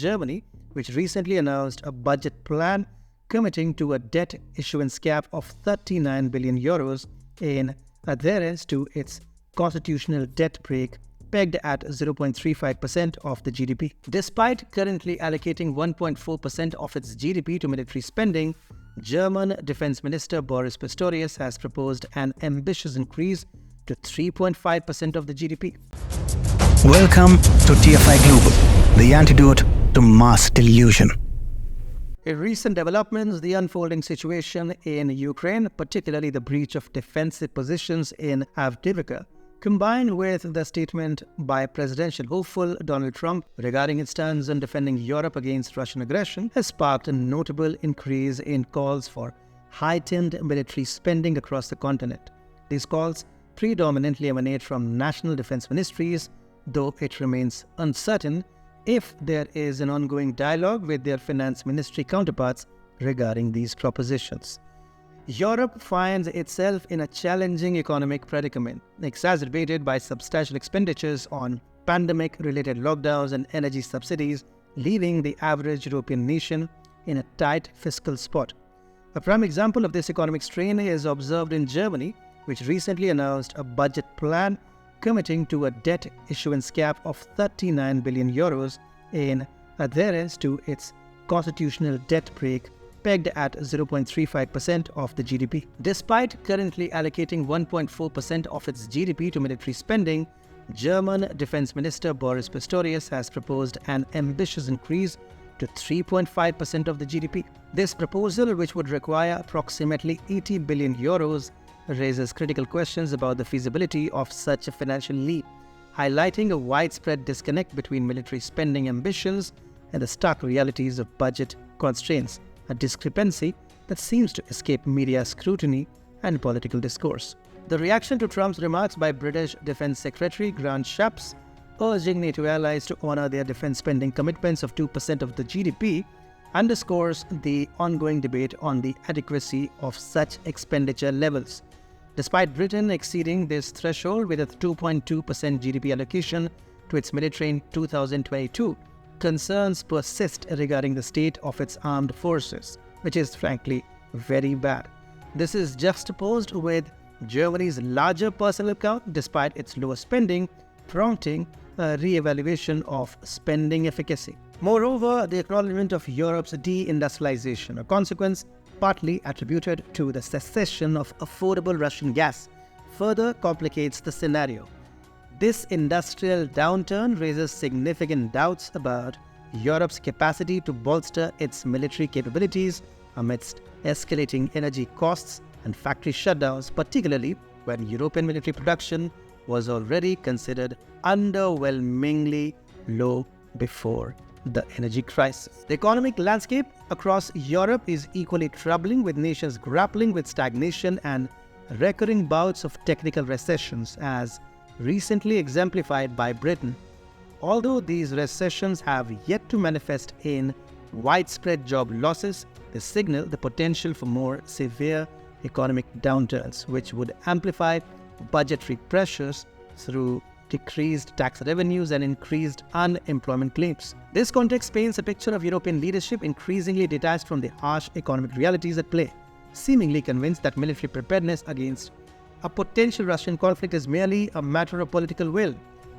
Germany, which recently announced a budget plan committing to a debt issuance cap of 39 billion euros in adherence to its constitutional debt brake pegged at 0.35% of the GDP. Despite currently allocating 1.4% of its GDP to military spending, German Defense Minister Boris Pistorius has proposed an ambitious increase to 3.5% of the GDP. Welcome to TFIGlobal, the antidote to mass delusion. In recent developments, the unfolding situation in Ukraine, particularly the breach of defensive positions in Avdiivka, combined with the statement by presidential hopeful Donald Trump regarding its stance on defending Europe against Russian aggression, has sparked a notable increase in calls for heightened military spending across the continent. These calls predominantly emanate from national defense ministries, though it remains uncertain if there is an ongoing dialogue with their finance ministry counterparts regarding these propositions. Europe finds itself in a challenging economic predicament, exacerbated by substantial expenditures on pandemic-related lockdowns and energy subsidies, leaving the average European nation in a tight fiscal spot. A prime example of this economic strain is observed in Germany, which recently announced a budget plan committing to a debt issuance cap of 39 billion euros in adherence to its constitutional debt brake pegged at 0.35% of the GDP. Despite currently allocating 1.4% of its GDP to military spending, German Defense Minister Boris Pistorius has proposed an ambitious increase to 3.5% of the GDP. This proposal, which would require approximately 80 billion euros, raises critical questions about the feasibility of such a financial leap, highlighting a widespread disconnect between military spending ambitions and the stark realities of budget constraints, a discrepancy that seems to escape media scrutiny and political discourse. The reaction to Trump's remarks by British Defense Secretary Grant Shapps, urging NATO allies to honor their defense spending commitments of 2% of the GDP, underscores the ongoing debate on the adequacy of such expenditure levels. Despite Britain exceeding this threshold with a 2.2% GDP allocation to its military in 2022, concerns persist regarding the state of its armed forces, which is frankly very bad. This is juxtaposed with Germany's larger personal account despite its lower spending, prompting a re-evaluation of spending efficacy. Moreover, the acknowledgement of Europe's de-industrialization, a consequence partly attributed to the cessation of affordable Russian gas, further complicates the scenario. This industrial downturn raises significant doubts about Europe's capacity to bolster its military capabilities amidst escalating energy costs and factory shutdowns, particularly when European military production was already considered underwhelmingly low before the energy crisis. The economic landscape across Europe is equally troubling, with nations grappling with stagnation and recurring bouts of technical recessions, as recently exemplified by Britain. Although these recessions have yet to manifest in widespread job losses, they signal the potential for more severe economic downturns, which would amplify budgetary pressures through decreased tax revenues and increased unemployment claims. This context paints a picture of European leadership increasingly detached from the harsh economic realities at play, seemingly convinced that military preparedness against a potential Russian conflict is merely a matter of political will.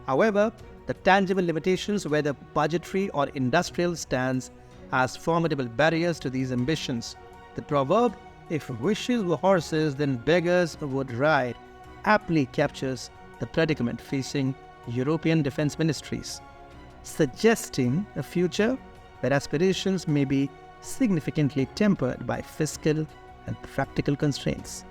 However, the tangible limitations, whether budgetary or industrial, stands as formidable barriers to these ambitions. The proverb, "If wishes were horses, then beggars would ride," aptly captures the predicament facing European defense ministries, suggesting a future where aspirations may be significantly tempered by fiscal and practical constraints.